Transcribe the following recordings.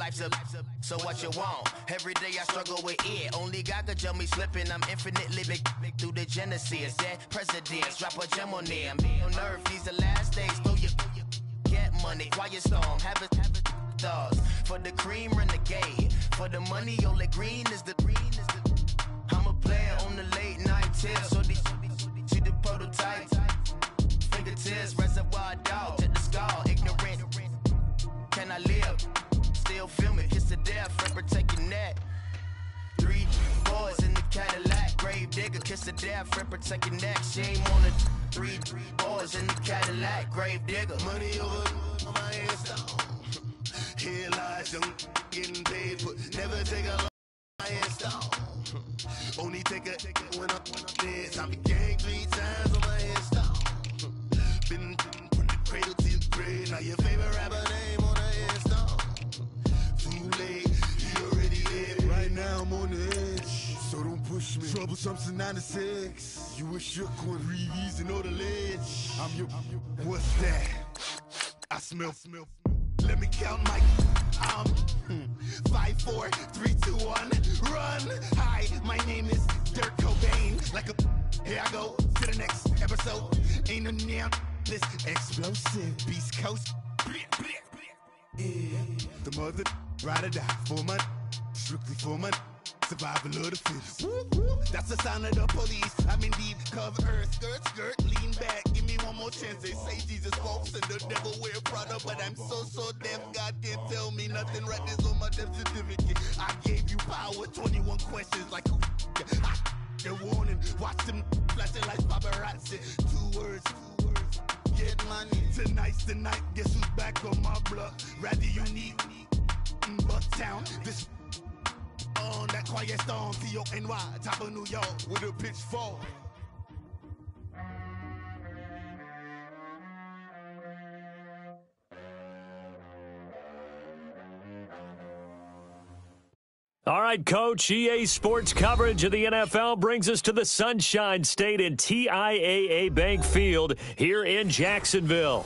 life's a so what you want? Every day I struggle with it. Only God could jump me slipping. I'm infinitely big through the Genesis. Dead presidents, drop a gem on them. On earth, these the last days. Throw your get money, quiet storm. Have it thoughts. For the cream, renegade. For the money, only green is the I'm a player on the late night tip. So these see the prototype. Fingertips, reservoir dog. Check the skull, ignorant. Can I live? Still film it, kiss to death, friend, protect your neck. 3 boys in the Cadillac, grave digger, kiss to death, friend, protect your neck. Shame on the 3 boys in the Cadillac, grave digger. Money over on my headstone. Here lies young, getting paid for, never take a loss on my headstone. Only take a when I'm dead. I be gang 3 times on my headstone. Been from the cradle to the grave. Now your favorite rapper name on the headstone. Too late, you already dead. Right now I'm on the edge, so don't push me. Troublesome since 96. You wish you could breathe and know the ledge. I'm your. What's that? I smell. Let me count my. 5, 4, 3, 2, 1. Run. Hi, my name is Dirk Cobain. Like a. Here I go to the next episode. Ain't no damn this explosive Beast Coast. Yeah. The mother ride or die for my strictly for my survival of the fittest. That's the sound of the police. I'm indeed cover earth, skirt, lean back. Give me one more chance. They say Jesus walks and the devil wear Prada, but I'm so deaf. God can't tell me nothing. Right this on my death certificate. I gave you power. 21 questions like who? The warning. Watch them flashing like paparazzi. 2 words. Get money. Tonight's the night. Guess who's back on my block? Rather unique. Bucktown. This on that quiet storm. T-O-N-Y. Top of New York with a pitchfork. All right, Coach, EA Sports coverage of the NFL brings us to the Sunshine State in TIAA Bank Field here in Jacksonville.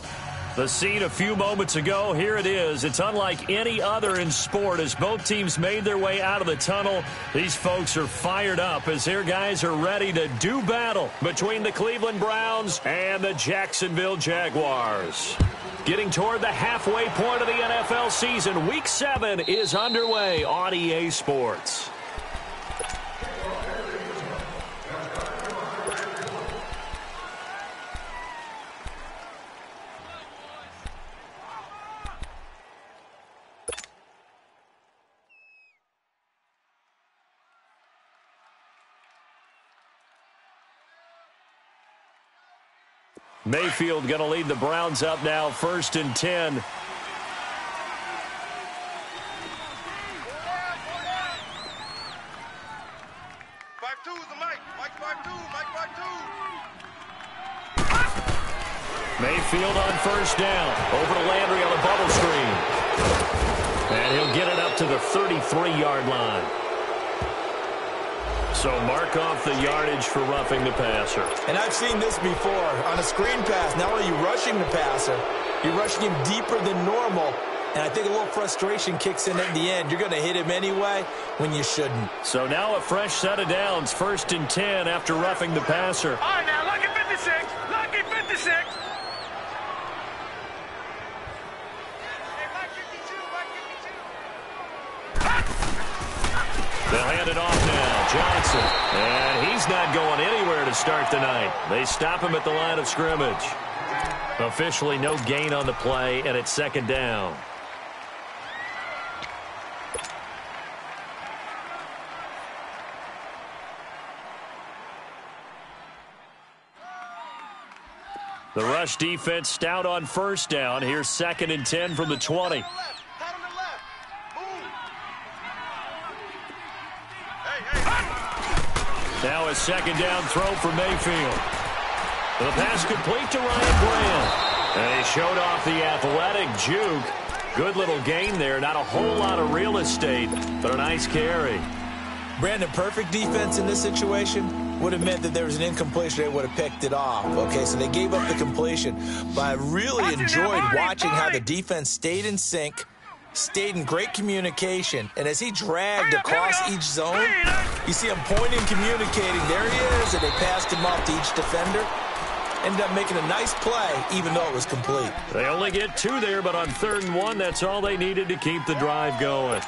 The scene a few moments ago, here it is. It's unlike any other in sport as both teams made their way out of the tunnel. These folks are fired up as their guys are ready to do battle between the Cleveland Browns and the Jacksonville Jaguars. Getting toward the halfway point of the NFL season, Week 7 is underway on EA Sports. Mayfield going to lead the Browns up now, 1st and 10. Mayfield on 1st down. Over to Landry on a bubble screen. And he'll get it up to the 33-yard line. So mark off the yardage for roughing the passer. And I've seen this before. On a screen pass, not only are you rushing the passer, you're rushing him deeper than normal. And I think a little frustration kicks in at the end. You're going to hit him anyway when you shouldn't. So now a fresh set of downs. 1st and 10 after roughing the passer. All right, now, lucky 56. Lucky 56. They'll hand it off now. Johnson. And he's not going anywhere to start the night. They stop him at the line of scrimmage. Officially no gain on the play, and it's 2nd down. The rush defense stout on 1st down. Here's 2nd and 10 from the 20. Now a 2nd down throw for Mayfield. The pass complete to Ryan Graham. And he showed off the athletic juke. Good little gain there. Not a whole lot of real estate, but a nice carry. Brandon, perfect defense in this situation would have meant that there was an incompletion. They would have picked it off. Okay, so they gave up the completion. But I really enjoyed watching how the defense stayed in sync, Stayed in great communication, and as he dragged across each zone, you see him pointing, communicating. There he is, and they passed him off to each defender. Ended up making a nice play, even though it was complete. They only get 2 there, but on 3rd and 1, that's all they needed to keep the drive going.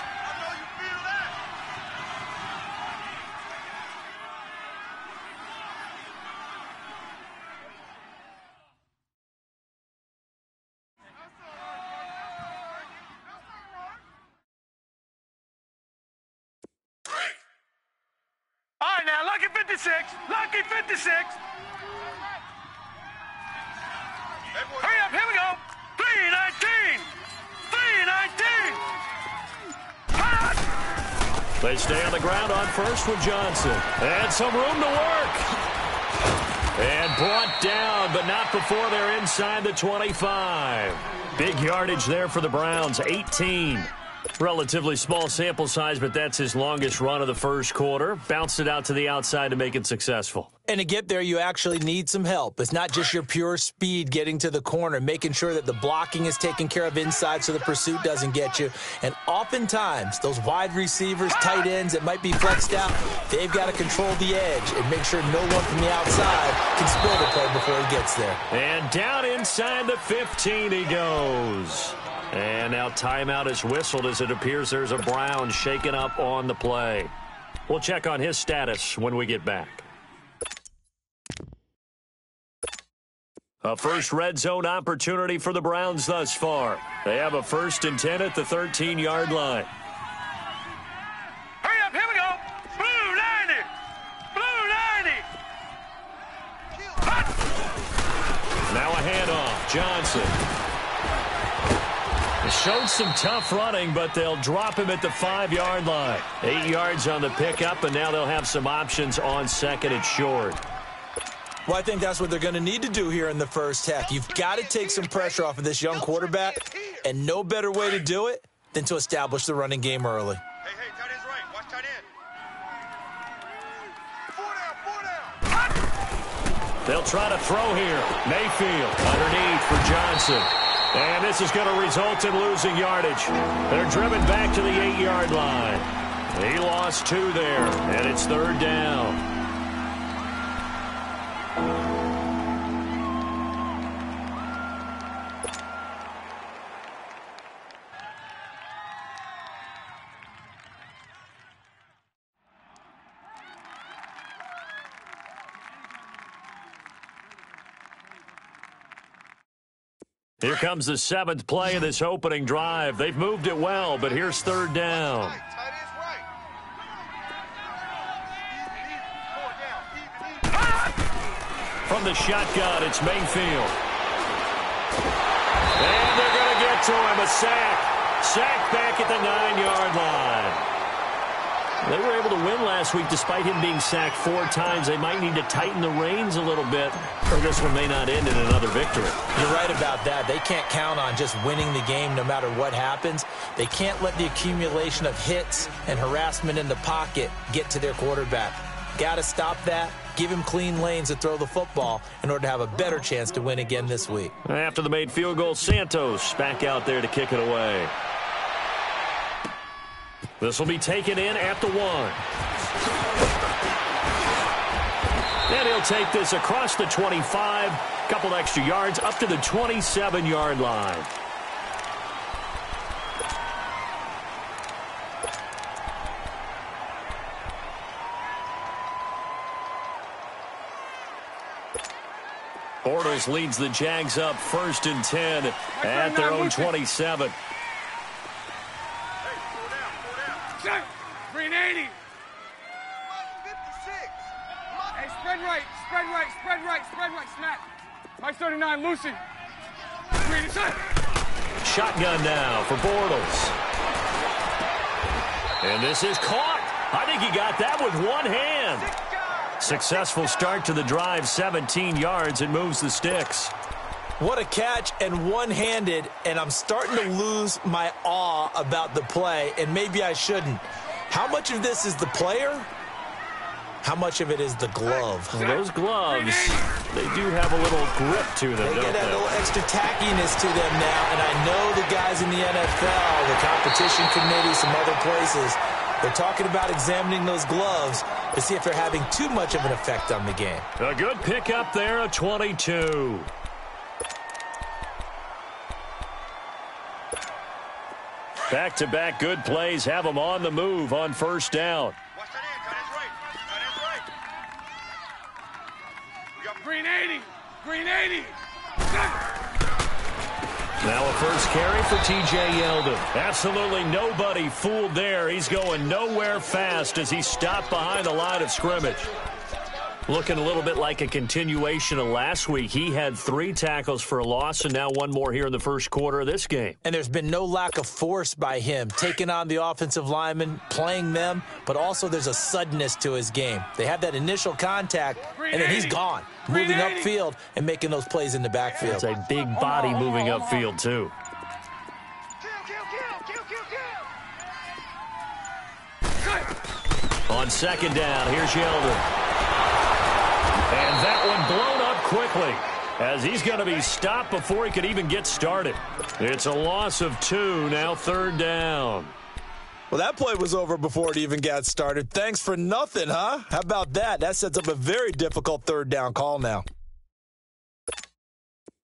All right, now, lucky 56. Lucky 56. Hurry up, here we go. 319. 319. They stay on the ground on first with Johnson. And some room to work. And brought down, but not before they're inside the 25. Big yardage there for the Browns, 18. Relatively small sample size, but that's his longest run of the first quarter. Bounced it out to the outside to make it successful. And to get there, you actually need some help. It's not just your pure speed getting to the corner, making sure that the blocking is taken care of inside so the pursuit doesn't get you. And oftentimes, those wide receivers, tight ends that might be flexed out, they've got to control the edge and make sure no one from the outside can spill the play before he gets there. And down inside the 15 he goes. And now timeout is whistled as it appears there's a Brown shaken up on the play. We'll check on his status when we get back. A first red zone opportunity for the Browns thus far. They have a 1st and 10 at the 13-yard line. Hurry up, here we go. Blue 90. Blue 90. Now a handoff. Johnson. Showed some tough running, but they'll drop him at the 5-yard line. 8 yards on the pickup, and now they'll have some options on 2nd and short. Well, I think that's what they're going to need to do here in the first half. You've got to take some pressure off of this young quarterback, and no better way to do it than to establish the running game early. Hey, tight end's right. Watch tight end. 4 down. They'll try to throw here. Mayfield underneath for Johnson. And this is going to result in losing yardage. They're driven back to the 8-yard line. He lost 2 there, and it's 3rd down. Here comes the 7th play of this opening drive. They've moved it well, but here's 3rd down. From the shotgun, it's Mayfield. And they're going to get to him, a sack. Sack back at the 9-yard line. They were able to win last week despite him being sacked 4 times. They might need to tighten the reins a little bit, or this one may not end in another victory. You're right about that. They can't count on just winning the game no matter what happens. They can't let the accumulation of hits and harassment in the pocket get to their quarterback. Got to stop that. Give him clean lanes to throw the football in order to have a better chance to win again this week. After the made field goal, Santos back out there to kick it away. This will be taken in at the 1. And he'll take this across the 25, couple extra yards, up to the 27-yard line. Bortles leads the Jags up 1st and 10 at their own 27. 380. Hey, spread right, snap. Mike 39, Lucy. Shotgun now for Bortles. And this is caught. I think he got that with one hand. Successful start to the drive, 17 yards. It moves the sticks. What a catch, and one-handed, and I'm starting to lose my awe about the play, and maybe I shouldn't. How much of this is the player, How much of it is the glove? Well, those gloves, they do have a little grip to them, They don't get that they? little extra tackiness to them now, and I know the guys in the NFL, the competition committee, some other places, they're talking about examining those gloves to see if they're having too much of an effect on the game. A good pickup there, a 22. Back-to-back good plays have them on the move on first down. Watch that in. Cut his right. Cut his right. We got green 80. Green 80. Now a first carry for T.J. Yeldon. Absolutely nobody fooled there. He's going nowhere fast as he stopped behind the line of scrimmage. Looking a little bit like a continuation of last week. He had 3 tackles for a loss, and now one more here in the first quarter of this game. And there's been no lack of force by him, taking on the offensive linemen, playing them, but also there's a suddenness to his game. They have that initial contact, and then he's gone, moving upfield and making those plays in the backfield. It's a big body moving upfield, too. On second down, here's Yeldon. And that one blown up quickly as he's going to be stopped before he could even get started. It's a loss of 2, now third down. Well, that play was over before it even got started. Thanks for nothing, huh? How about that? That sets up a very difficult third down call now.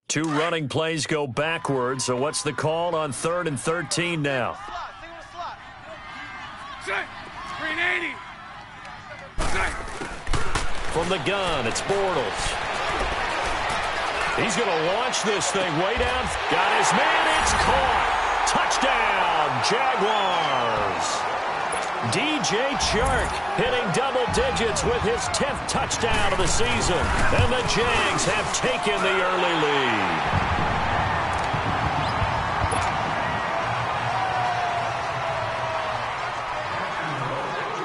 2 running plays go backwards, so what's the call on 3rd and 13 now? Green 80. From the gun, it's Bortles. He's going to launch this thing way down. Got his man. It's caught. Touchdown, Jaguars. DJ Chark hitting double digits with his 10th touchdown of the season. And the Jags have taken the early lead.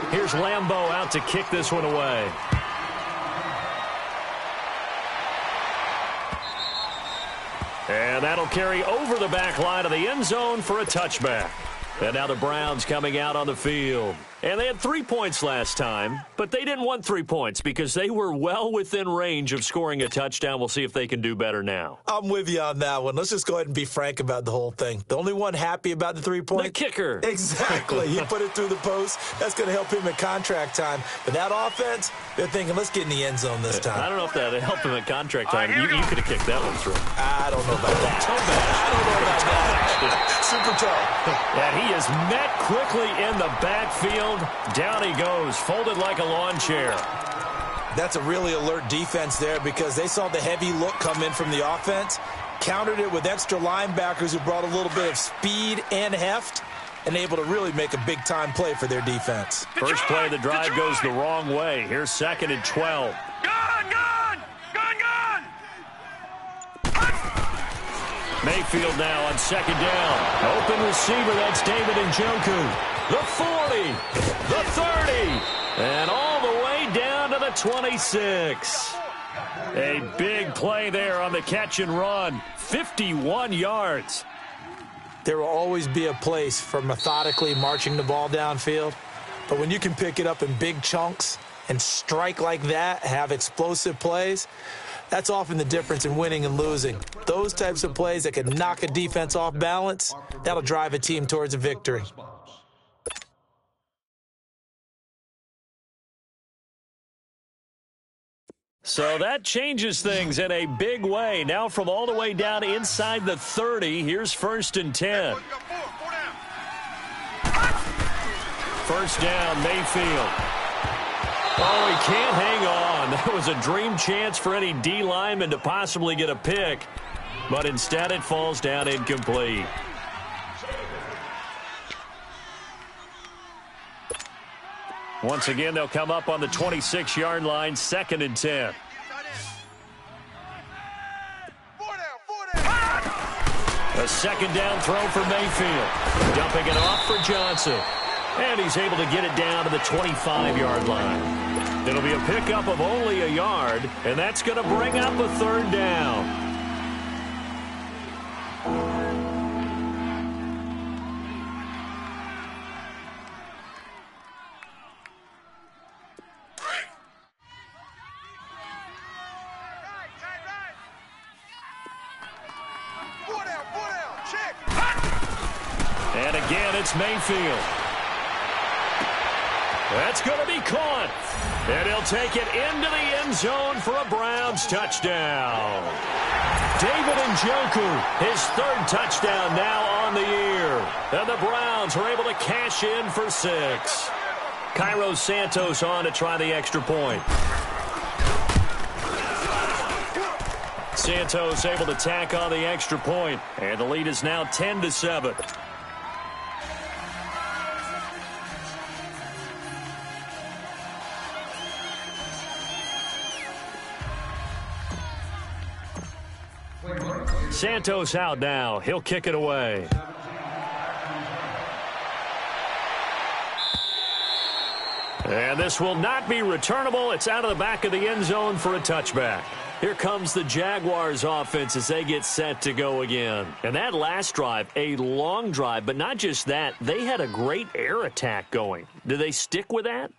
Here's Lambeau out to kick this one away. And that'll carry over the back line of the end zone for a touchback. And now the Browns coming out on the field. And they had 3 points last time, but they didn't want 3 points because they were well within range of scoring a touchdown. We'll see if they can do better now. I'm with you on that one. Let's just go ahead and be frank about the whole thing. The only one happy about the 3 points? The kicker. Exactly. He put it through the post. That's going to help him in contract time. But that offense, they're thinking, let's get in the end zone this time. I don't know if that helped him at contract time. You could have kicked that one through. I don't know about that. Toe bash. I don't know about that. Super toe. And he is met quickly in the backfield. Down he goes, folded like a lawn chair. That's a really alert defense there because they saw the heavy look come in from the offense, countered it with extra linebackers who brought a little bit of speed and heft, and able to really make a big-time play for their defense. First play of the drive goes the wrong way. Here's 2nd and 12. Mayfield now on 2nd down. Open receiver, that's David Njoku. The 40, the 30, and all the way down to the 26. A big play there on the catch and run. 51 yards. There will always be a place for methodically marching the ball downfield, but when you can pick it up in big chunks and strike like that, have explosive plays, that's often the difference in winning and losing. Those types of plays that can knock a defense off balance, that'll drive a team towards a victory. So that changes things in a big way. Now from all the way down inside the 30, here's 1st and 10. First down, Mayfield. Oh, he can't hang on. That was a dream chance for any D lineman to possibly get a pick, but instead it falls down incomplete. Once again, they'll come up on the 26-yard line, 2nd and 10. A 2nd down throw for Mayfield. Dumping it off for Johnson. And he's able to get it down to the 25-yard line. It'll be a pickup of only a yard, and that's going to bring up a 3rd down. And again, it's Mayfield. That's going to be caught. And he'll take it into the end zone for a Browns touchdown. David Njoku, his third touchdown now on the year. And the Browns are able to cash in for 6. Cairo Santos on to try the extra point. Santos able to tack on the extra point, and the lead is now 10-7. Santos out now. He'll kick it away. And this will not be returnable. It's out of the back of the end zone for a touchback. Here comes the Jaguars offense as they get set to go again. And that last drive, a long drive, but not just that. They had a great air attack going. Do they stick with that?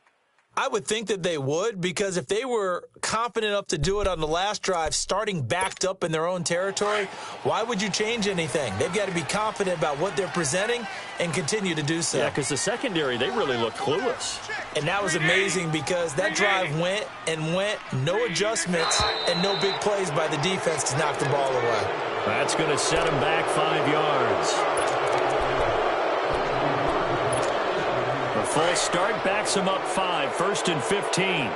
I would think that they would, because if they were confident enough to do it on the last drive, starting backed up in their own territory, why would you change anything? They've got to be confident about what they're presenting and continue to do so. Yeah, because the secondary, they really looked clueless. And that was amazing because that drive went and went, no adjustments, and no big plays by the defense to knock the ball away. That's going to set them back 5 yards. The full start backs him up 5, 1st and 15.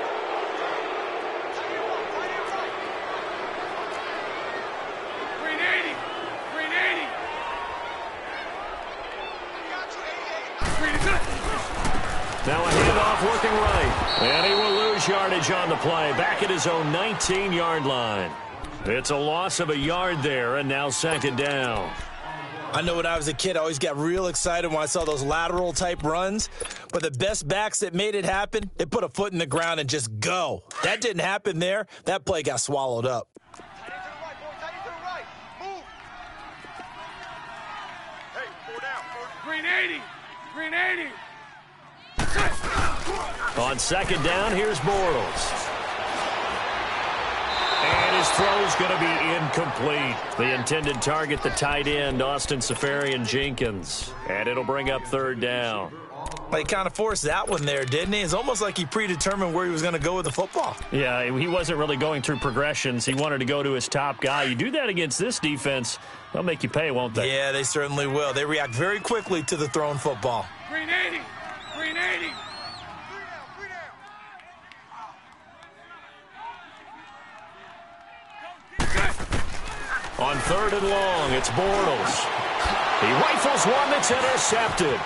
Now a handoff working right. And he will lose yardage on the play. Back at his own 19-yard line. It's a loss of a yard there, and now 2nd down. I know when I was a kid, I always got real excited when I saw those lateral-type runs. But the best backs that made it happen, they put a foot in the ground and just go. That didn't happen there. That play got swallowed up. Green 80. Green 80. On 2nd down, here's Bortles. And his throw's going to be incomplete. The intended target, the tight end, Austin Seferian-Jenkins. And it'll bring up 3rd down. He kind of forced that one there, didn't he? It's almost like he predetermined where he was going to go with the football. Yeah, he wasn't really going through progressions. He wanted to go to his top guy. You do that against this defense, they'll make you pay, won't they? Yeah, they certainly will. They react very quickly to the thrown football. Green 80. Green 80. On 3rd and long, it's Bortles. He rifles one that's intercepted.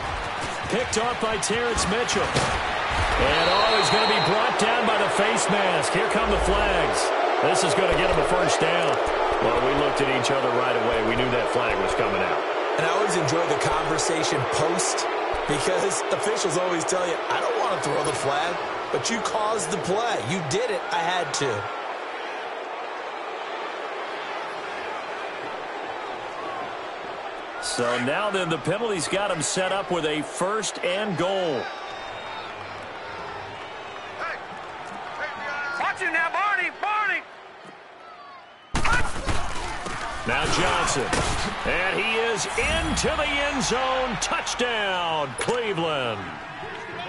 Picked off by Terrence Mitchell. And he's going to be brought down by the face mask. Here come the flags. This is going to get him a 1st down. Well, we looked at each other right away. We knew that flag was coming out. And I always enjoy the conversation post, because officials always tell you, I don't want to throw the flag, but you caused the play. You did it. I had to. So now then the penalty's got him set up with a 1st and goal. Watch it now, Barney. Barney. Now Johnson. And he is into the end zone. Touchdown, Cleveland.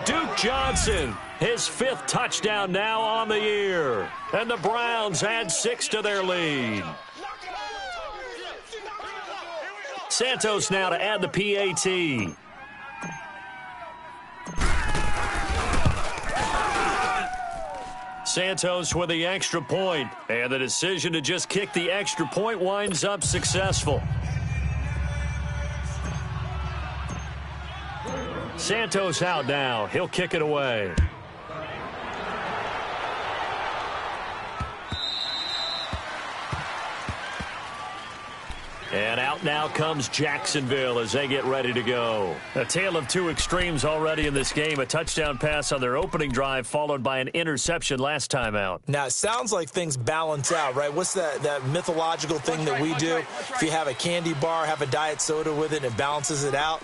Duke Johnson, his 5th touchdown now on the year. And the Browns add 6 to their lead. Santos now to add the PAT. Santos with the extra point, and the decision to just kick the extra point winds up successful. Santos out now. He'll kick it away. And out now comes Jacksonville as they get ready to go. A tale of 2 extremes already in this game. A touchdown pass on their opening drive followed by an interception last time out. Now, it sounds like things balance out, right? What's that mythological thing that we do? If you have a candy bar, have a diet soda with it, it balances it out.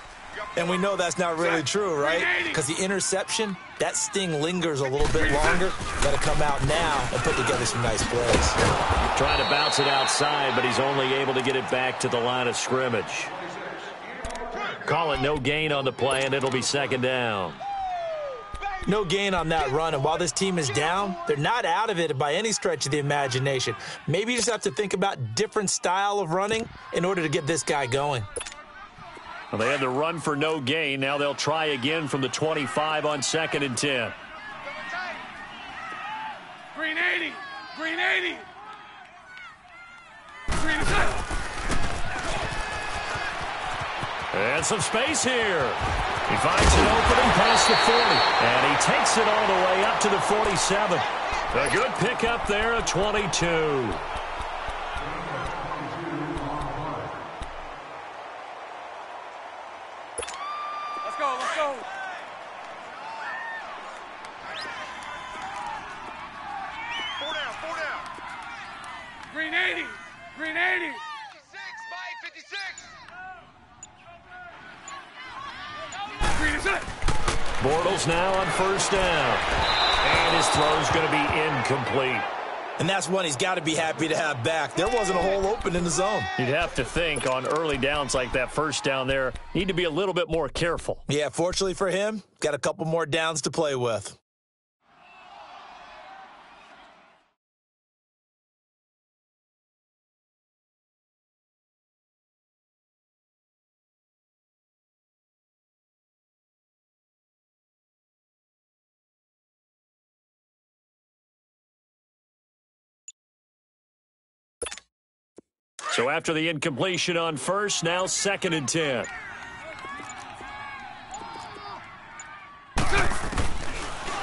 And we know that's not really true, right? Because the interception, that sting lingers a little bit longer. Got to come out now and put together some nice plays. Trying to bounce it outside, but he's only able to get it back to the line of scrimmage. Call it no gain on the play, and it'll be second down. No gain on that run, and while this team is down, they're not out of it by any stretch of the imagination. Maybe you just have to think about different style of running in order to get this guy going. Well, they had the run for no gain. Now they'll try again from the 25 on 2nd and 10. Green 80. Green 80. Green set. And some space here. He finds an opening past the 40, and he takes it all the way up to the 47. A good pickup there at 22. Let's go, let's go. Four down. Green 80. Green 80. 56, Mike, 56. Bortles now on 1st down. And his throw's going to be incomplete. And that's one he's got to be happy to have back. There wasn't a hole open in the zone. You'd have to think on early downs like that 1st down there, need to be a little bit more careful. Yeah, fortunately for him, got a couple more downs to play with. So after the incompletion on 1st, now 2nd and 10.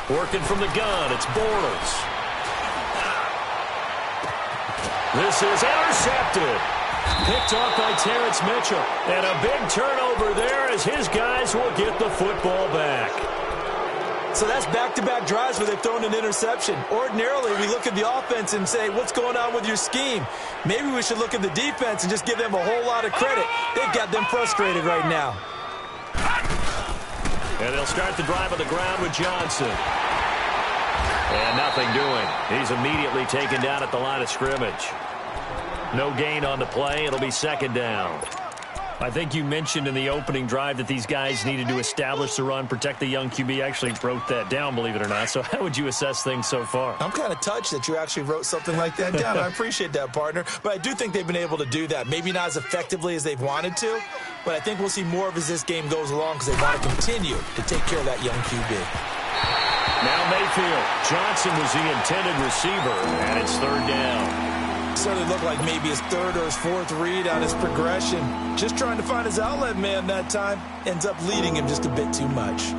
Working from the gun, it's Bortles. This is intercepted. Picked off by Terrence Mitchell. And a big turnover there as his guys will get the football back. So that's back-to-back drives where they've thrown an interception. Ordinarily, we look at the offense and say, what's going on with your scheme? Maybe we should look at the defense and just give them a whole lot of credit. They've got them frustrated right now. And they'll start the drive on the ground with Johnson. And nothing doing. He's immediately taken down at the line of scrimmage. No gain on the play. It'll be 2nd down. I think you mentioned in the opening drive that these guys needed to establish the run, protect the young QB. I actually wrote that down, believe it or not. So how would you assess things so far? I'm kind of touched that you actually wrote something like that down. I appreciate that, partner. But I do think they've been able to do that. Maybe not as effectively as they've wanted to, but I think we'll see more of as this game goes along because they want to continue to take care of that young QB. Now Mayfield. Johnson was the intended receiver, and it's 3rd down. Certainly looked like maybe his 3rd or his 4th read on his progression. Just trying to find his outlet man that time. Ends up leading him just a bit too much.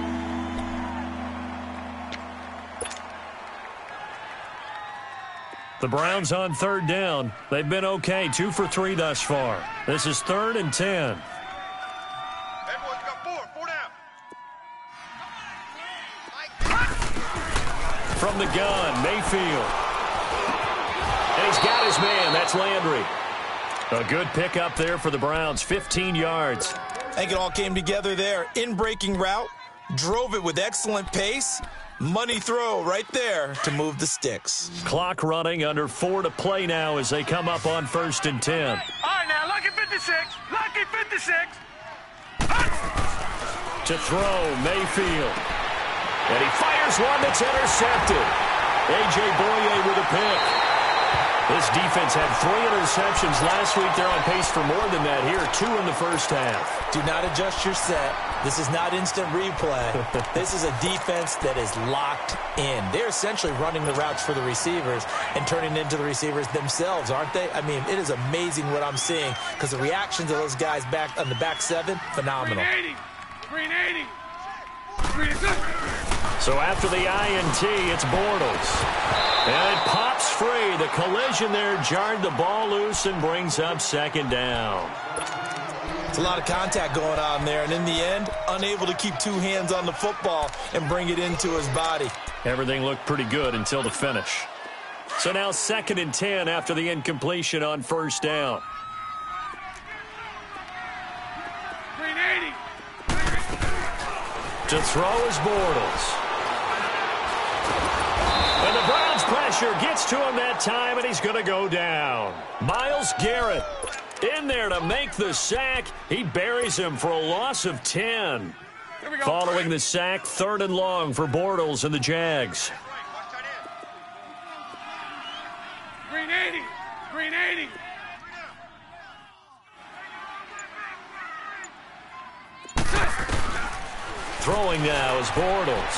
The Browns on 3rd down. They've been okay, 2 for 3 thus far. This is 3rd and 10. Everyone's got four down. From the gun, Mayfield. And he's got his man. That's Landry. A good pickup there for the Browns. 15 yards. I think it all came together there. In-breaking route. Drove it with excellent pace. Money throw right there to move the sticks. Clock running, under 4 to play now as they come up on 1st and 10. All right, now, lucky 56. Lucky 56. To throw, Mayfield. And he fires one that's intercepted. A.J. Boye with a pick. This defense had 3 interceptions last week. They're on pace for more than that here. 2 in the 1st half. Do not adjust your set. This is not instant replay. This is a defense that is locked in. They're essentially running the routes for the receivers and turning into the receivers themselves, aren't they? I mean, it is amazing what I'm seeing because the reactions of those guys back on the back 7, phenomenal. Green 80. Green 80. So after the INT, it's Bortles. And it pops free. The collision there jarred the ball loose and brings up 2nd down. It's a lot of contact going on there, and in the end, unable to keep 2 hands on the football and bring it into his body. Everything looked pretty good until the finish. So now 2nd and 10 after the incompletion on 1st down. Green 80. To throw is Bortles. And the Browns pressure gets to him that time, and he's going to go down. Myles Garrett in in there to make the sack. He buries him for a loss of 10. Following the sack, 3rd and long for Bortles and the Jags. Green 80. Green 80. Throwing now is Bortles.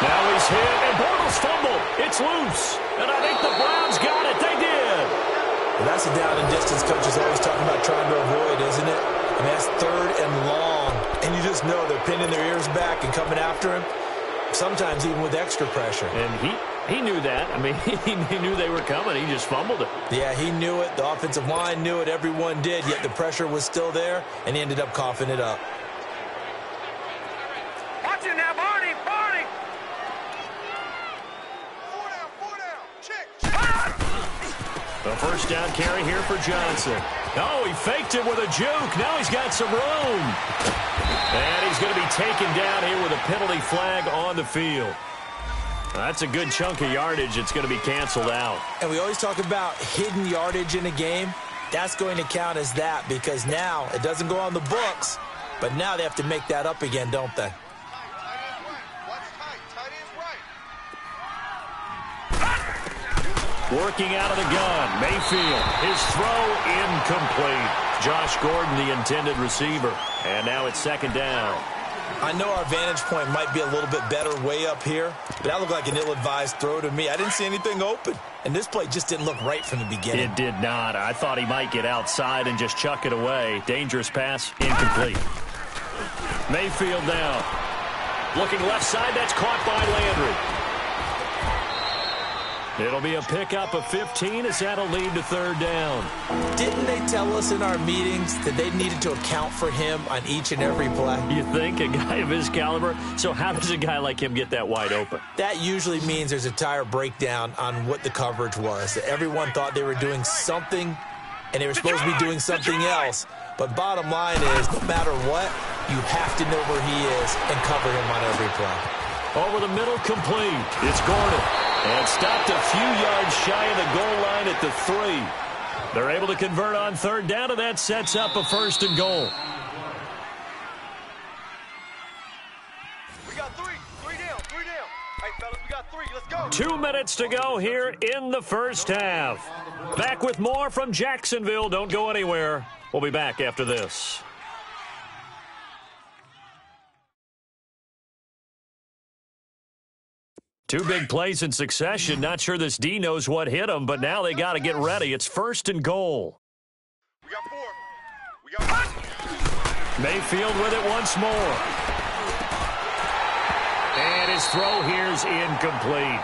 Now he's hit, and Bortles fumbled. It's loose, and I think the Browns got it. They did. Well, that's a down and distance coaches always talking about trying to avoid, isn't it? I mean, that's 3rd and long, and you just know they're pinning their ears back and coming after him, sometimes even with extra pressure. And he knew that. I mean, he knew they were coming. He just fumbled it. Yeah, he knew it. The offensive line knew it. Everyone did, yet the pressure was still there, and he ended up coughing it up. Watch it now, Barney. Barney. 4 down. Check. The first down carry here for Johnson. Oh, he faked it with a juke. Now he's got some room. And he's going to be taken down here with a penalty flag on the field. That's a good chunk of yardage. It's going to be canceled out. And we always talk about hidden yardage in a game. That's going to count as that because now it doesn't go on the books, but now they have to make that up again, don't they? Working out of the gun, Mayfield. His throw incomplete. Josh Gordon, the intended receiver. And now it's 2nd down. I know our vantage point might be a little bit better way up here, but that looked like an ill-advised throw to me. I didn't see anything open, and this play just didn't look right from the beginning. It did not. I thought he might get outside and just chuck it away. Dangerous pass, incomplete. Mayfield now. Looking left side, that's caught by Landry. It'll be a pickup of 15 as that'll lead to 3rd down. Didn't they tell us in our meetings that they needed to account for him on each and every play? You think? A guy of his caliber? So how does a guy like him get that wide open? That usually means there's a entire breakdown on what the coverage was. Everyone thought they were doing something, and they were supposed to be doing something else. But bottom line is, no matter what, you have to know where he is and cover him on every play. Over the middle, complete. It's Gordon. And stopped a few yards shy of the goal line at the 3. They're able to convert on 3rd down, and that sets up a 1st and goal. We got 3. 3 down. 3 down. Hey, fellas, we got 3. Let's go. 2 minutes to go here in the first half. Back with more from Jacksonville. Don't go anywhere. We'll be back after this. Two big plays in succession. Not sure this D knows what hit him, but now they got to get ready. It's 1st and goal. We got 4. We got 1. Mayfield with it once more. And his throw here's incomplete.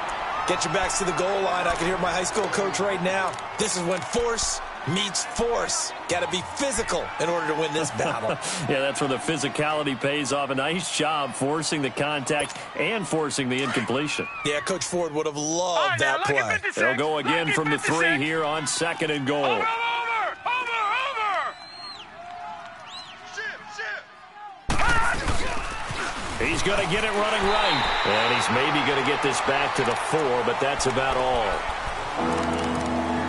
Get your backs to the goal line. I can hear my high school coach right now. This is when force meets force. Got to be physical in order to win this battle. Yeah, that's where the physicality pays off. A nice job forcing the contact and forcing the incompletion. Yeah, Coach Ford would have loved that play. They'll go again from the 3 here on 2nd and goal. Over. He's going to get it running right. And he's maybe going to get this back to the 4, but that's about all.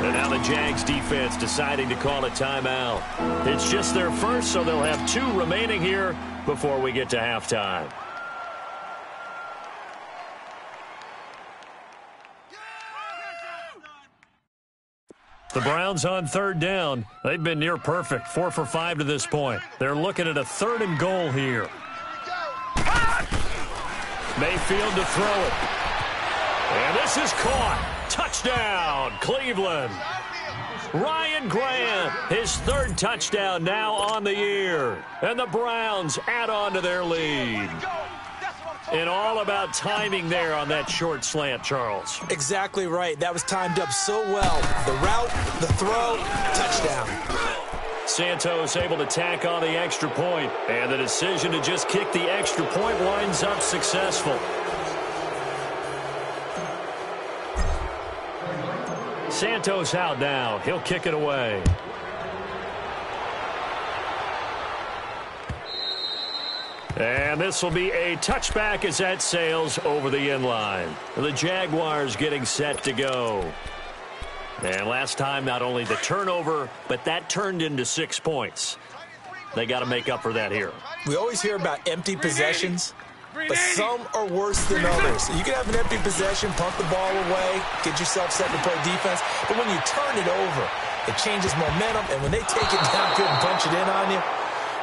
And now the Jags defense deciding to call a timeout. It's just their first, so they'll have 2 remaining here before we get to halftime. The Browns on 3rd down. They've been near perfect, 4 for 5 to this point. They're looking at a 3rd and goal here. Mayfield to throw it. And this is caught. Touchdown, Cleveland. Ryan Grant, his 3rd touchdown now on the year. And the Browns add on to their lead. And all about timing there on that short slant, Charles. Exactly right. That was timed up so well. The route, the throw, touchdown. Santos able to tack on the extra point, and the decision to just kick the extra point winds up successful. Santos out now. He'll kick it away. And this will be a touchback as that sails over the end line. The Jaguars getting set to go. And last time, not only the turnover, but that turned into 6 points. They got to make up for that here. We always hear about empty possessions, but some are worse than others. You can have an empty possession, pump the ball away, get yourself set to play defense, but when you turn it over, it changes momentum, and when they take it downfield and punch it in on you,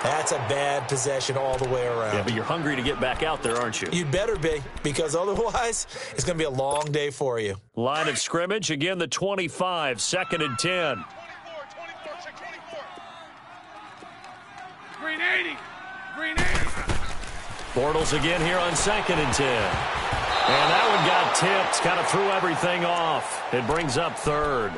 that's a bad possession all the way around. Yeah, but you're hungry to get back out there, aren't you? You'd better be, because otherwise it's going to be a long day for you. Line of scrimmage, again the 25, 2nd and 10. 24, check 24. Green 80. Green 80. Bortles again here on 2nd and 10. And that one got tipped, kind of threw everything off. It brings up 3rd.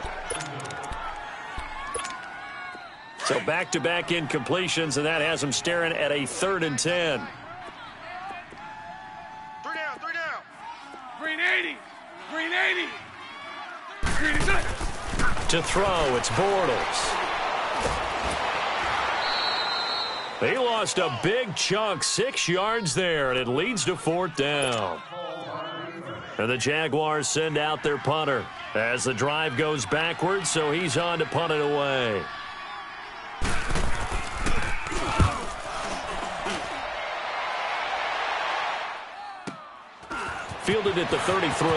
So back-to-back incompletions, and that has them staring at a 3rd and 10. 3 down. Green 80. Green 80. Green is up. To throw, it's Bortles. They lost a big chunk, 6 yards there, and it leads to 4th down. And the Jaguars send out their punter as the drive goes backwards, so he's on to punt it away. Fielded at the 33.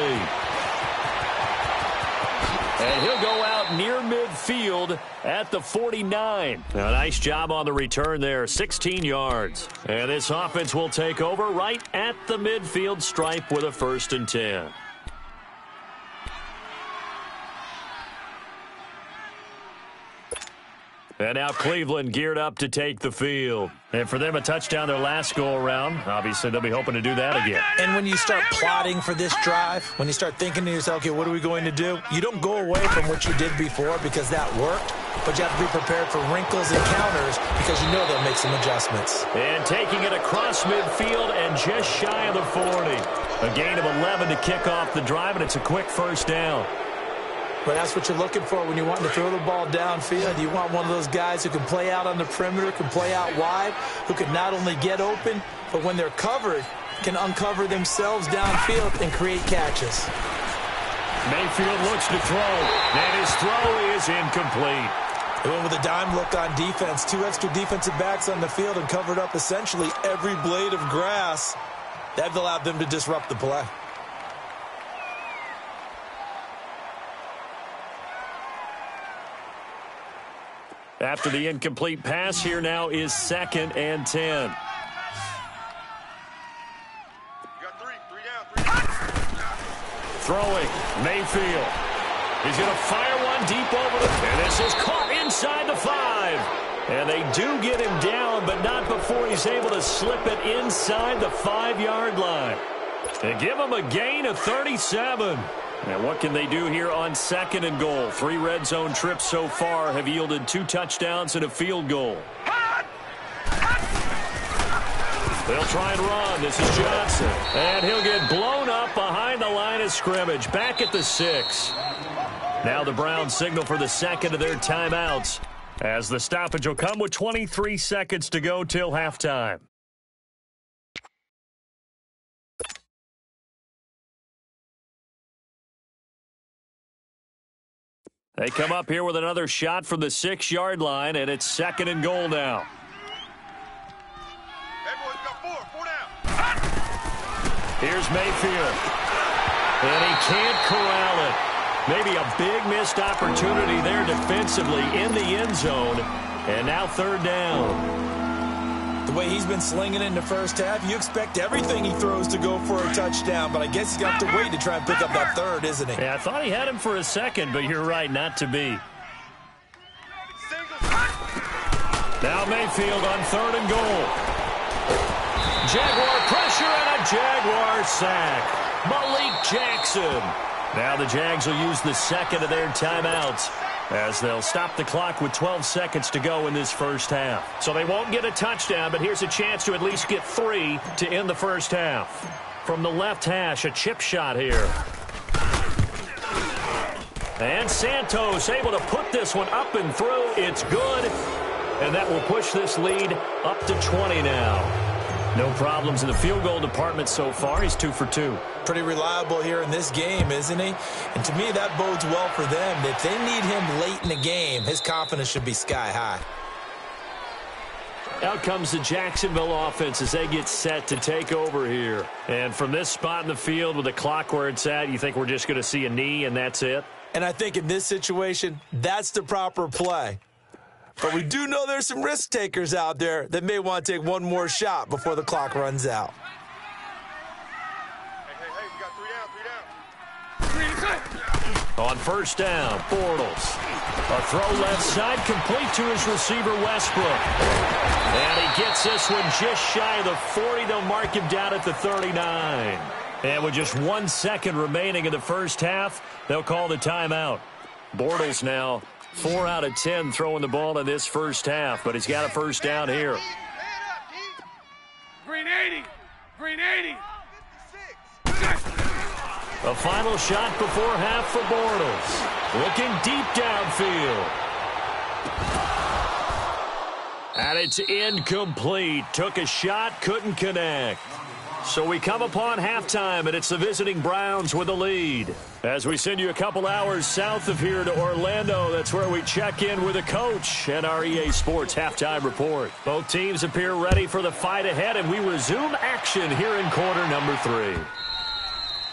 And he'll go out near midfield at the 49. A nice job on the return there, 16 yards. And this offense will take over right at the midfield stripe with a 1st and 10. And now Cleveland geared up to take the field. And for them, a touchdown their last go-around. Obviously, they'll be hoping to do that again. And when you start plotting for this drive, when you start thinking to yourself, okay, what are we going to do? You don't go away from what you did before because that worked, but you have to be prepared for wrinkles and counters because you know they'll make some adjustments. And taking it across midfield and just shy of the 40. A gain of 11 to kick off the drive, and it's a quick 1st down. But that's what you're looking for when you want to throw the ball downfield. You want one of those guys who can play out on the perimeter, can play out wide, who can not only get open, but when they're covered, can uncover themselves downfield and create catches. Mayfield looks to throw, and his throw is incomplete. They went with a dime look on defense. 2 extra defensive backs on the field and covered up essentially every blade of grass. That allowed them to disrupt the play. After the incomplete pass, here now is 2nd and 10. You got 3 down. Throwing, Mayfield. He's going to fire one deep over the... And this is caught inside the 5. And they do get him down, but not before he's able to slip it inside the 5-yard line. And give him a gain of 37. And what can they do here on 2nd and goal? 3 red zone trips so far have yielded 2 touchdowns and a field goal. They'll try and run. This is Johnson. And he'll get blown up behind the line of scrimmage. Back at the 6. Now the Browns signal for the 2nd of their timeouts, as the stoppage will come with 23 seconds to go till halftime. They come up here with another shot from the 6-yard line, and it's 2nd and goal now. Hey, boys, we got 4 down. Here's Mayfield. And he can't corral it. Maybe a big missed opportunity there defensively in the end zone. And now 3rd down. The way he's been slinging it in the first half, you expect everything he throws to go for a touchdown, but I guess he's got to wait to try and pick up that 3rd, isn't he? Yeah, I thought he had him for a second, but you're right, not to be. Now Mayfield on 3rd and goal. Jaguar pressure and a Jaguar sack. Malik Jackson. Now the Jags will use the 2nd of their timeouts, as they'll stop the clock with 12 seconds to go in this first half. So they won't get a touchdown, but here's a chance to at least get 3 to end the first half. From the left hash, a chip shot here. And Santos able to put this one up and through. It's good. And that will push this lead up to 20 now. No problems in the field goal department so far. He's 2 for 2. Pretty reliable here in this game, isn't he? And to me, that bodes well for them. If they need him late in the game, his confidence should be sky high. Out comes the Jacksonville offense as they get set to take over here. And from this spot in the field with the clock where it's at, you think we're just going to see a knee and that's it? And I think in this situation, that's the proper play. But we do know there's some risk takers out there that may want to take one more shot before the clock runs out. Hey, you got 3 down. On first down, Bortles. A throw left side, complete to his receiver, Westbrook. And he gets this one just shy of the 40. They'll mark him down at the 39. And with just 1 second remaining in the first half, they'll call the timeout. Bortles now 4 out of 10 throwing the ball in this first half, but he's got a first down here. Green 80. Green 80. A final shot before half for Bortles. Looking deep downfield. And it's incomplete. Took a shot, couldn't connect. So we come upon halftime, and it's the visiting Browns with the lead. As we send you a couple hours south of here to Orlando, that's where we check in with the coach and our EA Sports halftime report. Both teams appear ready for the fight ahead, and we resume action here in quarter number 3.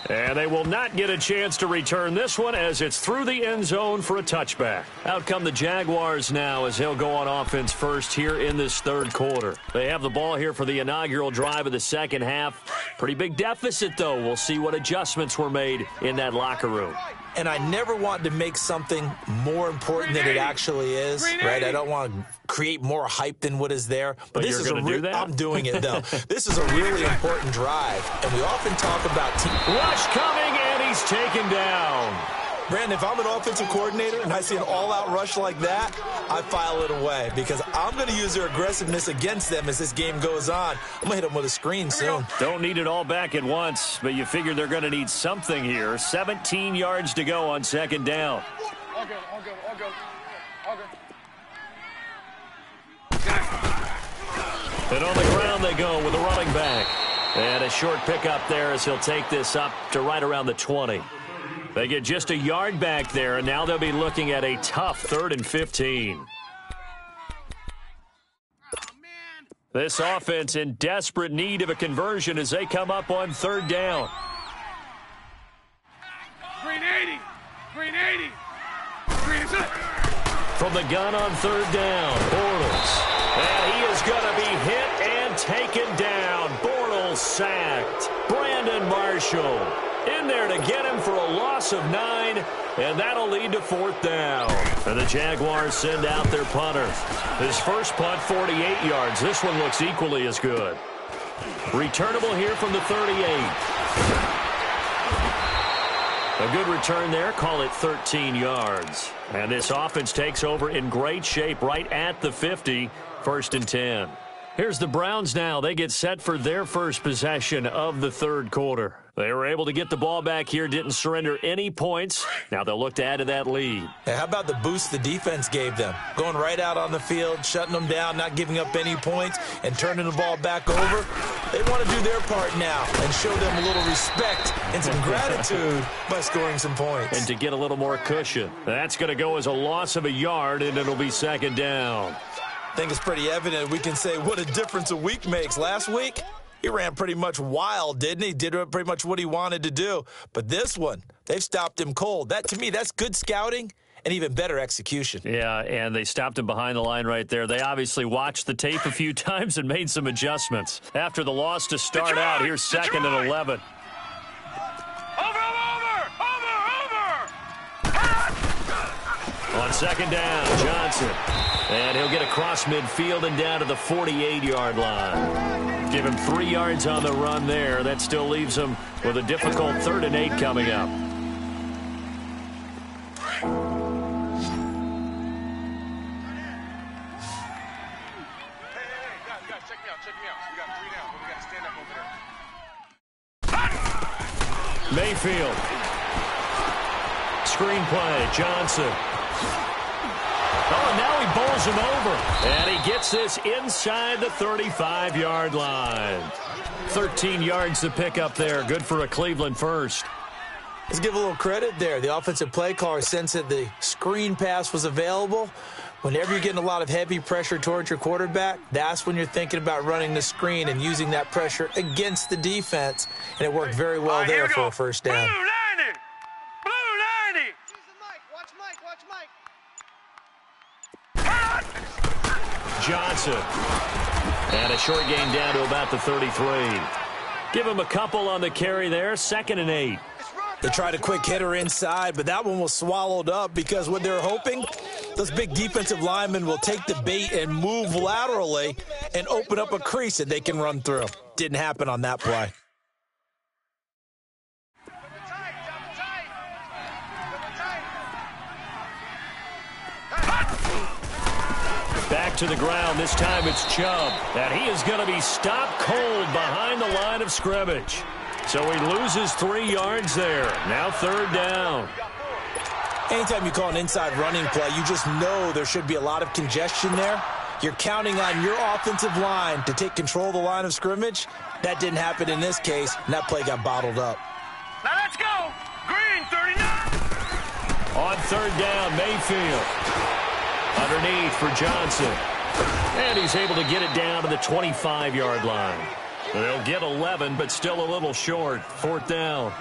And they will not get a chance to return this one as it's through the end zone for a touchback. Out come the Jaguars now as they'll go on offense first here in this third quarter. They have the ball here for the inaugural drive of the second half. Pretty big deficit, though. We'll see what adjustments were made in that locker room. And I never want to make something more important than it actually is, right? I don't want to create more hype than what is there. But this is I'm doing it, though. This is a really important drive, and we often talk about rush coming, and he's taken down. Brandon, if I'm an offensive coordinator and I see an all-out rush like that, I file it away because I'm going to use their aggressiveness against them as this game goes on. I'm going to hit them with a screen soon. Don't need it all back at once, but you figure they're going to need something here. 17 yards to go on second down. All good. And on the ground they go with the running back. And a short pickup there as he'll take this up to right around the 20. They get just a yard back there, and now they'll be looking at a tough 3rd and 15. This offense in desperate need of a conversion as they come up on 3rd down. Green 80. Green 80. Green is it. From the gun on 3rd down, Bortles. And he is going to be hit and taken down. Bortles sacked. Brandon Marshall in there to get him for a loss of 9, and that'll lead to 4th down. And the Jaguars send out their punter. His first punt, 48 yards. This one looks equally as good. Returnable here from the 38. A good return there. Call it 13 yards. And this offense takes over in great shape right at the 50. 1st and 10. Here's the Browns now. They get set for their first possession of the third quarter. They were able to get the ball back here, didn't surrender any points. Now they'll look to add to that lead. Hey, how about the boost the defense gave them? Going right out on the field, shutting them down, not giving up any points, and turning the ball back over. They want to do their part now and show them a little respect and some gratitude by scoring some points. And to get a little more cushion. That's going to go as a loss of a yard, and it'll be 2nd down. I think it's pretty evident we can say what a difference a week makes. Last week, he ran pretty much wild, didn't he? Did pretty much what he wanted to do. But this one, they've stopped him cold. That, to me, that's good scouting and even better execution. Yeah, and they stopped him behind the line right there. They obviously watched the tape a few times and made some adjustments. After the loss to start out, here's 2nd and 11. Over! On 2nd down, Johnson. And he'll get across midfield and down to the 48-yard line. Give him 3 yards on the run there. That still leaves him with a difficult 3rd and 8 coming up. Guys, check me out. We got 3 down, but we got to stand up over there. Mayfield. Screenplay, Johnson. Oh, and now he bowls him over. And he gets this inside the 35-yard line. 13 yards to pick up there. Good for a Cleveland first. Let's give a little credit there. The offensive play caller sensed that the screen pass was available. Whenever you're getting a lot of heavy pressure towards your quarterback, that's when you're thinking about running the screen and using that pressure against the defense. And it worked very well there for a first down. Blue 90! Blue 90! Watch Mike. Johnson. And a short gain down to about the 33. Give him a couple on the carry there. 2nd and 8. They tried a quick hitter inside, but that one was swallowed up because what they're hoping, those big defensive linemen will take the bait and move laterally and open up a crease that they can run through. Didn't happen on that play. Back to the ground. This time it's Chubb. And he is going to be stopped cold behind the line of scrimmage. So he loses 3 yards there. Now 3rd down. Anytime you call an inside running play, you just know there should be a lot of congestion there. You're counting on your offensive line to take control of the line of scrimmage. That didn't happen in this case, and that play got bottled up. Now let's go! Green 39! On 3rd down, Mayfield. Underneath for Johnson. And he's able to get it down to the 25-yard line. They'll get 11, but still a little short. 4th down.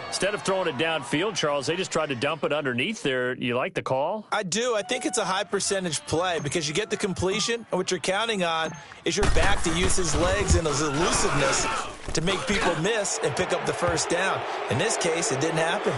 Instead of throwing it downfield, Charles, they just tried to dump it underneath there. You like the call? I do. I think it's a high-percentage play because you get the completion, and what you're counting on is your back to use his legs and his elusiveness to make people miss and pick up the first down. In this case, it didn't happen.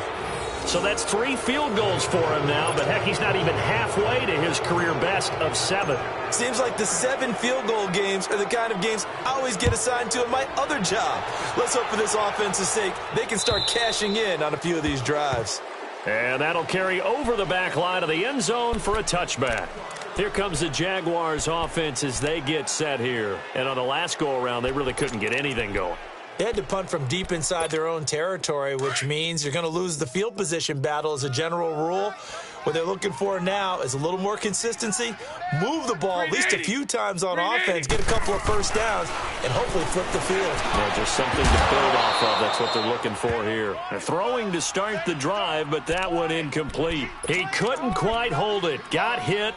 So that's 3 field goals for him now, but heck, he's not even halfway to his career best of 7. Seems like the 7 field goal games are the kind of games I always get assigned to in my other job. Let's hope for this offense's sake they can start cashing in on a few of these drives. And that'll carry over the back line of the end zone for a touchback. Here comes the Jaguars offense as they get set here. And on the last go-around, they really couldn't get anything going. They had to punt from deep inside their own territory, which means you're going to lose the field position battle as a general rule. What they're looking for now is a little more consistency, move the ball at least a few times on offense, get a couple of first downs, and hopefully flip the field. Yeah, just something to build off of. That's what they're looking for here. They're throwing to start the drive, but that one incomplete. He couldn't quite hold it. Got hit.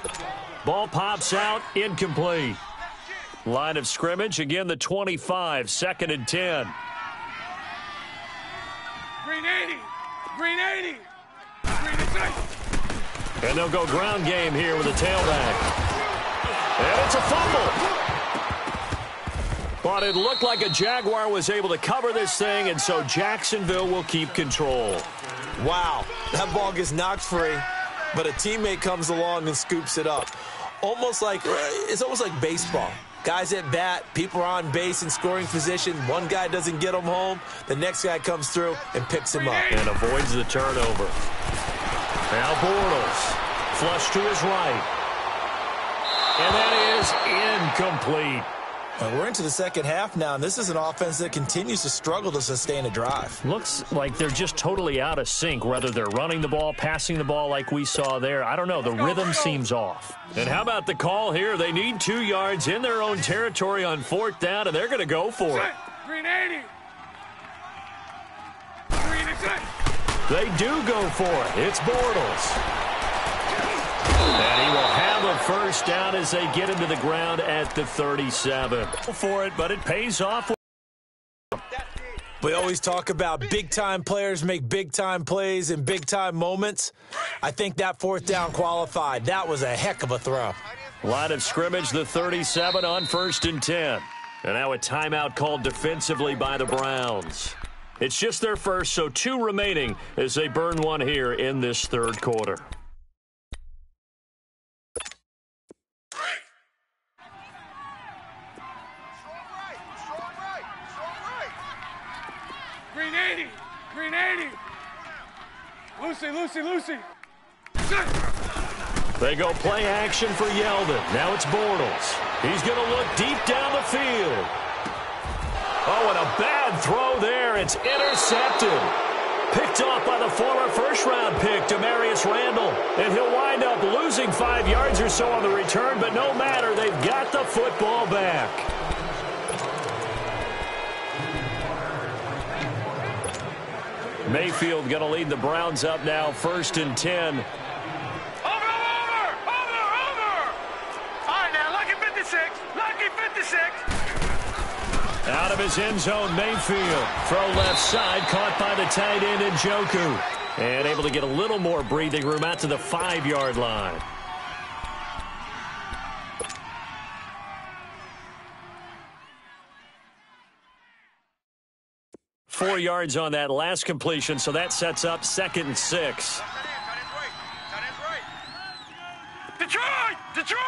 Ball pops out. Incomplete. Line of scrimmage, again the 25, 2nd and 10. Green 80! Green 80! Green is 80! And they'll go ground game here with a tailback. And it's a fumble. But it looked like a Jaguar was able to cover this thing, and so Jacksonville will keep control. Wow, that ball gets knocked free, but a teammate comes along and scoops it up. It's almost like baseball. Guys at bat, people are on base in scoring position. One guy doesn't get him home. The next guy comes through and picks him up. And avoids the turnover. Now Bortles. Flush to his right. And that is incomplete. And we're into the second half now, and this is an offense that continues to struggle to sustain a drive. Looks like they're just totally out of sync, whether they're running the ball, passing the ball like we saw there. I don't know. The rhythm seems off. And how about the call here? They need 2 yards in their own territory on 4th down, and they're going to go for it. Green 80! Green is 80! They do go for it. It's Bortles. And he will have a first down as they get him to the ground at the 37. For it, but it pays off. We always talk about big-time players make big-time plays in big-time moments. I think that 4th down qualified. That was a heck of a throw. Line of scrimmage, the 37 on 1st and 10. And now a timeout called defensively by the Browns. It's just their first, so 2 remaining as they burn one here in this 3rd quarter. Green 80! Green 80! Lucy! They go play action for Yeldon. Now it's Bortles. He's going to look deep down the field. Oh, and a bad throw there. It's intercepted. Picked off by the former first-round pick, Demarius Randall. And he'll wind up losing 5 yards or so on the return, but no matter, they've got the football back. Mayfield going to lead the Browns up now, 1st and 10. Over! All right, now, lucky 56. Lucky 56. Out of his end zone, Mayfield. Throw left side, caught by the tight end, Njoku. And able to get a little more breathing room out to the 5-yard line. Four yards on that last completion, so that sets up 2nd and 6. Detroit! Detroit!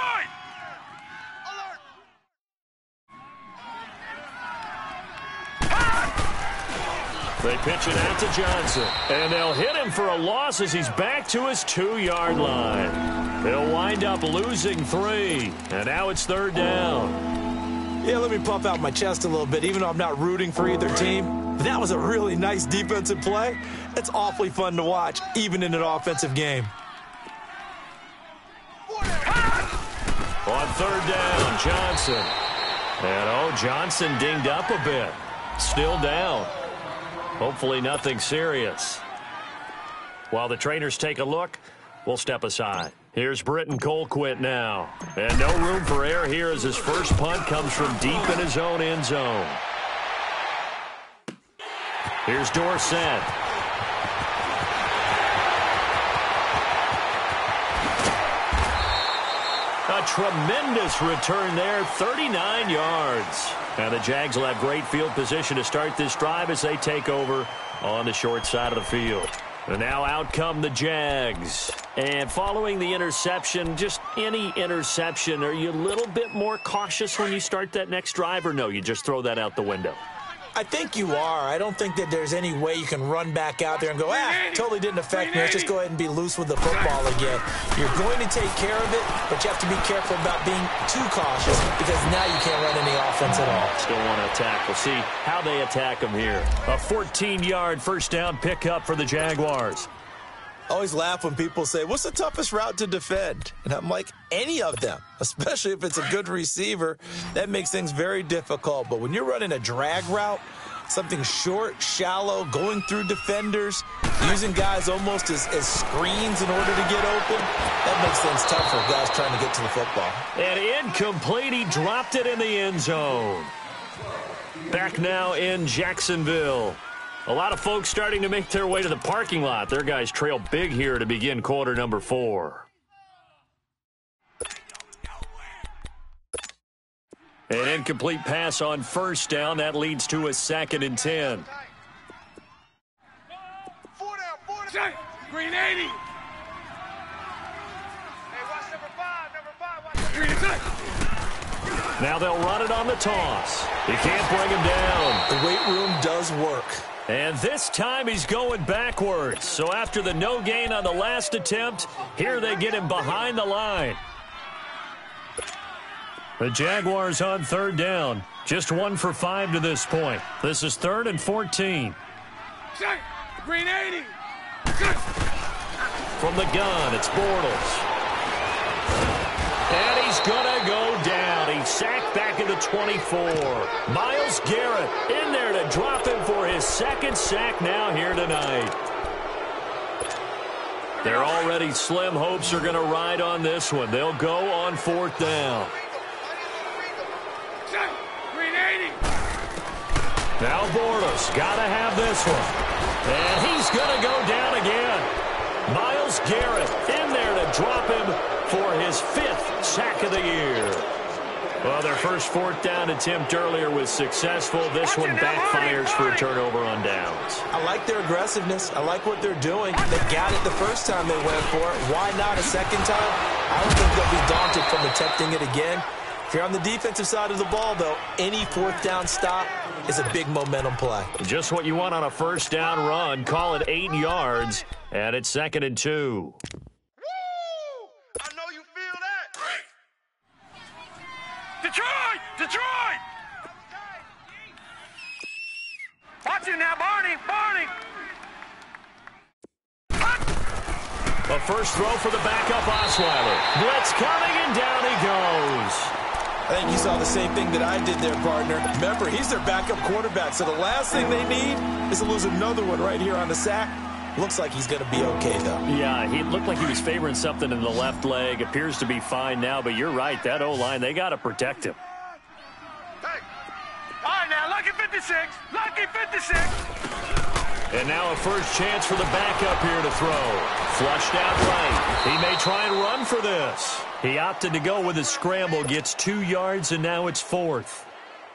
They pitch it out to Johnson, and they'll hit him for a loss as he's back to his 2-yard line. They'll wind up losing 3, and now it's 3rd down. Yeah, let me puff out my chest a little bit, even though I'm not rooting for either team. But that was a really nice defensive play. It's awfully fun to watch, even in an offensive game. On 3rd down, Johnson. And, Johnson dinged up a bit. Still down. Hopefully nothing serious. While the trainers take a look, we'll step aside. Here's Britton Colquitt now. And no room for error here as his first punt comes from deep in his own end zone. Here's Dorsett. A tremendous return there, 39 yards. And the Jags will have great field position to start this drive as they take over on the short side of the field. And now out come the Jags. And following the interception, just any interception, are you a little bit more cautious when you start that next drive, or no, you just throw that out the window? I think you are. I don't think that there's any way you can run back out there and go, totally didn't affect me. Let's just go ahead and be loose with the football again. You're going to take care of it, but you have to be careful about being too cautious because now you can't run any offense at all. Still want to attack. We'll see how they attack them here. A 14-yard first down pickup for the Jaguars. I always laugh when people say, what's the toughest route to defend? And I'm like, any of them, especially if it's a good receiver. That makes things very difficult. But when you're running a drag route, something short, shallow, going through defenders, using guys almost as screens in order to get open, that makes things tough for guys trying to get to the football. And incomplete, he dropped it in the end zone. Back now in Jacksonville. A lot of folks starting to make their way to the parking lot. Their guys trail big here to begin quarter number 4. An incomplete pass on first down. That leads to a 2nd and 10. 4 down. Green 80. Hey, watch number 5. Green attack. Now they'll run it on the toss. He can't bring him down. The weight room does work. And this time he's going backwards. So after the no gain on the last attempt, here they get him behind the line. The Jaguars on 3rd down. Just 1 for 5 to this point. This is 3rd and 14. Green 80. From the gun, it's Bortles. And he's going to go down. He's sacked back at the 24. Myles Garrett in there to drop him for his 2nd sack now here tonight. Their already slim hopes are going to ride on this one. They'll go on 4th down. Green 80. Now Bortles got to have this one. And he's going to go down again. Myles Garrett in there to drop him for his 5th sack of the year. Well, their first 4th down attempt earlier was successful. This one backfires for a turnover on downs. I like their aggressiveness. I like what they're doing. They got it the first time they went for it. Why not a second time? I don't think they'll be daunted from attempting it again. If you're on the defensive side of the ball, though, any 4th down stop is a big momentum play. Just what you want on a first down run. Call it 8 yards, and it's 2nd and 2. Detroit! Detroit! Watch it now, Barney! Barney! A first throw for the backup Osweiler. Blitz coming, and down he goes. I think you saw the same thing that I did there, partner. Remember, he's their backup quarterback, so the last thing they need is to lose another one right here on the sack. Looks like he's going to be okay, though. Yeah, he looked like he was favoring something in the left leg. Appears to be fine now, but you're right. That O-line, they got to protect him. Hey. All right, now, lucky 56. Lucky 56. And now a first chance for the backup here to throw. Flushed out right. He may try and run for this. He opted to go with a scramble, gets 2 yards, and now it's 4th.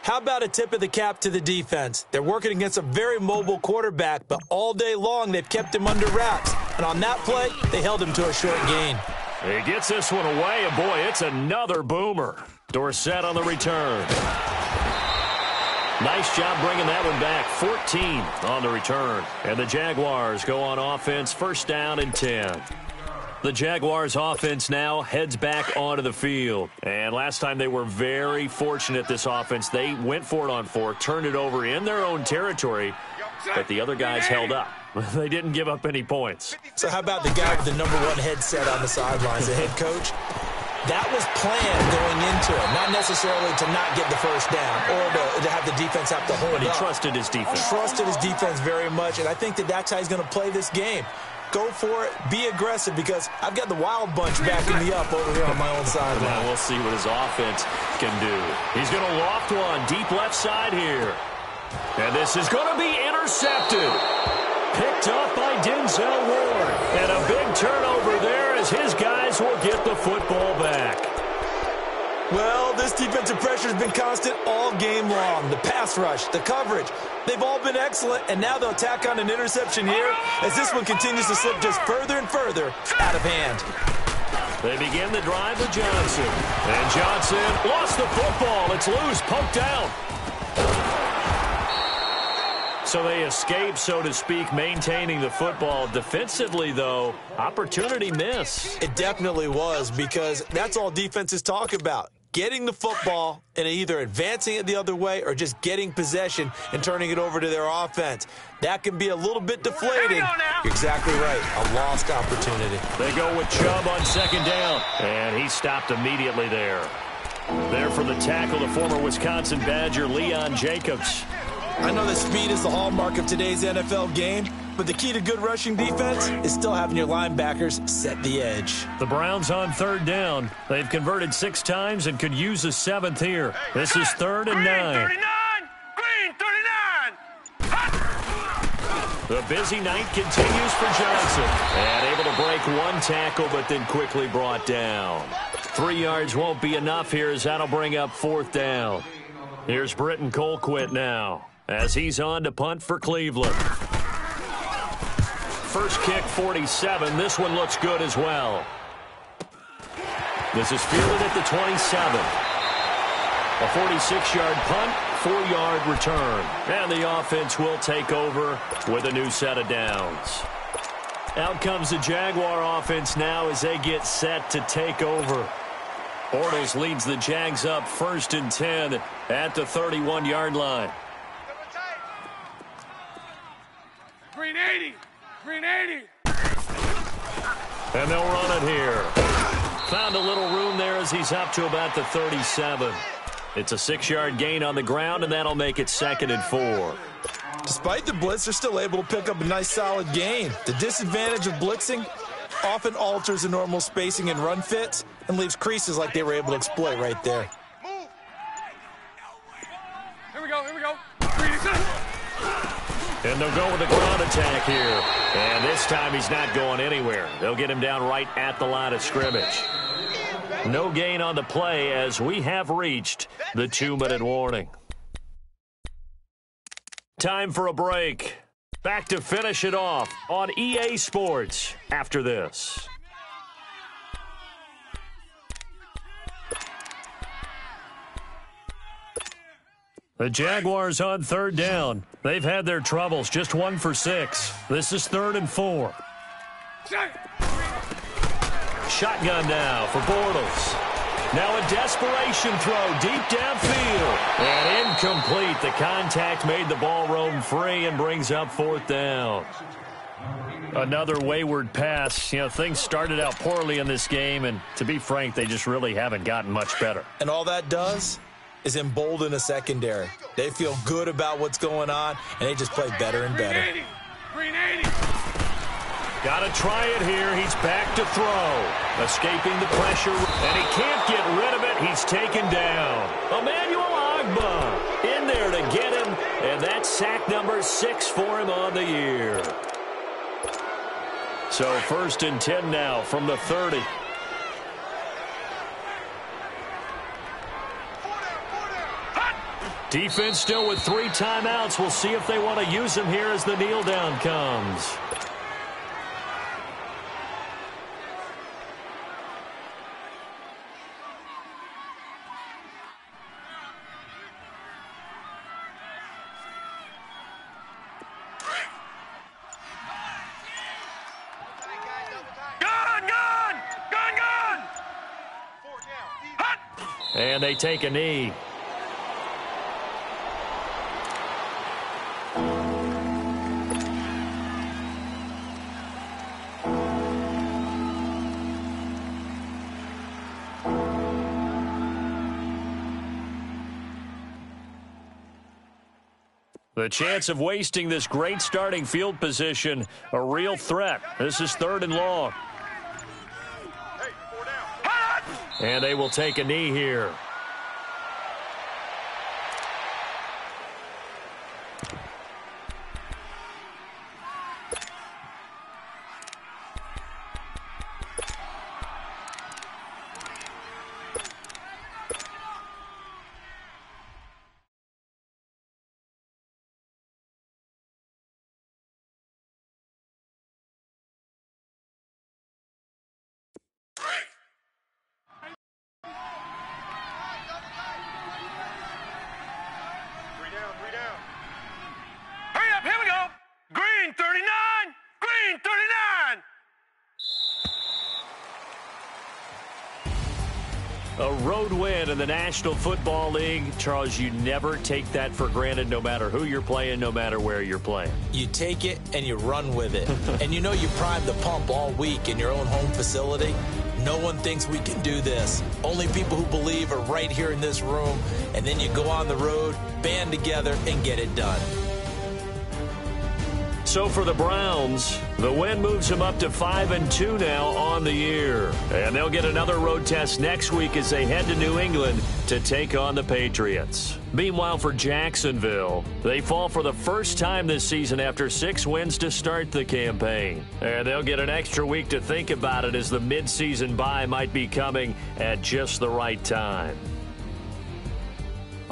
How about a tip of the cap to the defense? They're working against a very mobile quarterback, but all day long they've kept him under wraps. And on that play, they held him to a short gain. He gets this one away, and boy, it's another boomer. Dorsett on the return. Nice job bringing that one back. 14 on the return. And the Jaguars go on offense, first down and 10. The Jaguars offense now heads back onto the field. And last time they were very fortunate, this offense. They went for it on 4, turned it over in their own territory, but the other guys held up. They didn't give up any points. So how about the guy with the #1 headset on the sidelines, the head coach? That was planned going into it, not necessarily to not get the first down or to have the defense have to hold up. But he trusted his defense. Trusted his defense very much, and I think that's how he's going to play this game. Go for it. Be aggressive, because I've got the wild bunch backing me up over here on my own sideline. Now we'll see what his offense can do. He's going to loft one deep left side here. And this is going to be intercepted. Picked up by Denzel Ward. And a big turnover there as his guys will get the football back. Well, this defensive pressure has been constant all game long. The pass rush, the coverage, they've all been excellent, and now they'll tack on an interception here as this one continues to slip just further and further out of hand. They begin the drive with Johnson. And Johnson lost the football. It's loose, poked out. So they escape, so to speak, maintaining the football. Defensively, though, opportunity miss. It definitely was, because that's all defenses talk about. Getting the football and either advancing it the other way or just getting possession and turning it over to their offense. That can be a little bit deflating. You're exactly right. A lost opportunity. They go with Chubb on second down, and he stopped immediately there. There for the tackle, the former Wisconsin Badger, Leon Jacobs. I know that speed is the hallmark of today's NFL game, but the key to good rushing defense is still having your linebackers set the edge. The Browns on third down. They've converted 6 times and could use a 7th here. This is 3rd and 9. Green 39. The busy night continues for Johnson. And able to break one tackle, but then quickly brought down. 3 yards won't be enough here as that'll bring up 4th down. Here's Britton Colquitt now as he's on to punt for Cleveland. First kick, 47. This one looks good as well. This is fielded at the 27. A 46-yard punt, 4-yard return. And the offense will take over with a new set of downs. Out comes the Jaguar offense now as they get set to take over. Bortles leads the Jags up 1st and 10 at the 31-yard line. Green 80. Green 80. And they'll run it here. Found a little room there as he's up to about the 37. It's a 6-yard gain on the ground, and that'll make it 2nd and 4. Despite the blitz, they're still able to pick up a nice solid gain. The disadvantage of blitzing often alters the normal spacing and run fits and leaves creases like they were able to exploit right there. Move. Here we go. Here we go. Green is in. And they'll go with a ground attack here. And this time he's not going anywhere. They'll get him down right at the line of scrimmage. No gain on the play as we have reached the 2-minute warning. Time for a break. Back to finish it off on EA Sports after this. The Jaguars on 3rd down. They've had their troubles, just 1 for 6. This is 3rd and 4. Shotgun now for Bortles. Now a desperation throw deep downfield. And incomplete. The contact made the ball roam free and brings up 4th down. Another wayward pass. You know, things started out poorly in this game, and to be frank, they just really haven't gotten much better. And all that does is embolden a secondary. They feel good about what's going on, and they just play better and better. Green 80. Got to try it here. He's back to throw. Escaping the pressure, and he can't get rid of it. He's taken down. Emmanuel Agba in there to get him, and that's sack number 6 for him on the year. So 1st and 10 now from the 30. Defense still with 3 timeouts. We'll see if they want to use them here as the kneel down comes. And they take a knee. The chance of wasting this great starting field position, a real threat. This is 3rd and long. And they will take a knee here. A road win in the National Football League. Charles, you never take that for granted no matter who you're playing, no matter where you're playing. You take it and you run with it. And you know you primed the pump all week in your own home facility. No one thinks we can do this. Only people who believe are right here in this room. And then you go on the road, band together, and get it done. So for the Browns, the win moves them up to 5-2 now on the year. And they'll get another road test next week as they head to New England to take on the Patriots. Meanwhile, for Jacksonville, they fall for the first time this season after 6 wins to start the campaign. And they'll get an extra week to think about it as the midseason bye might be coming at just the right time.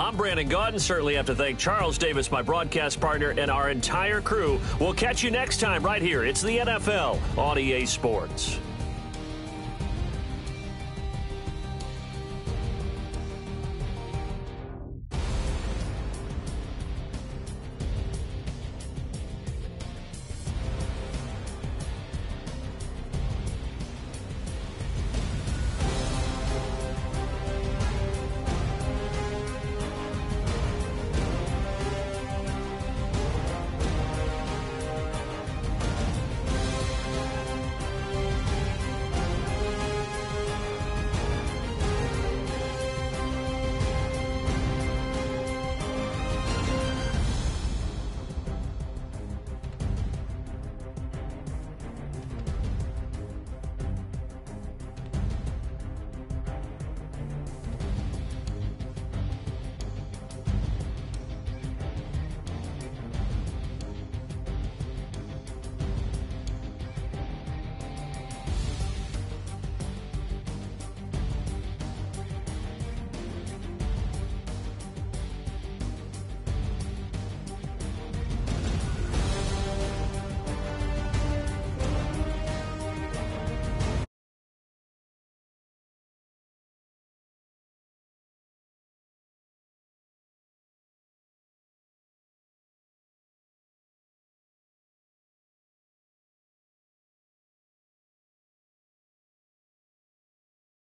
I'm Brandon Gaudin. Certainly have to thank Charles Davis, my broadcast partner, and our entire crew. We'll catch you next time right here. It's the NFL on EA Sports.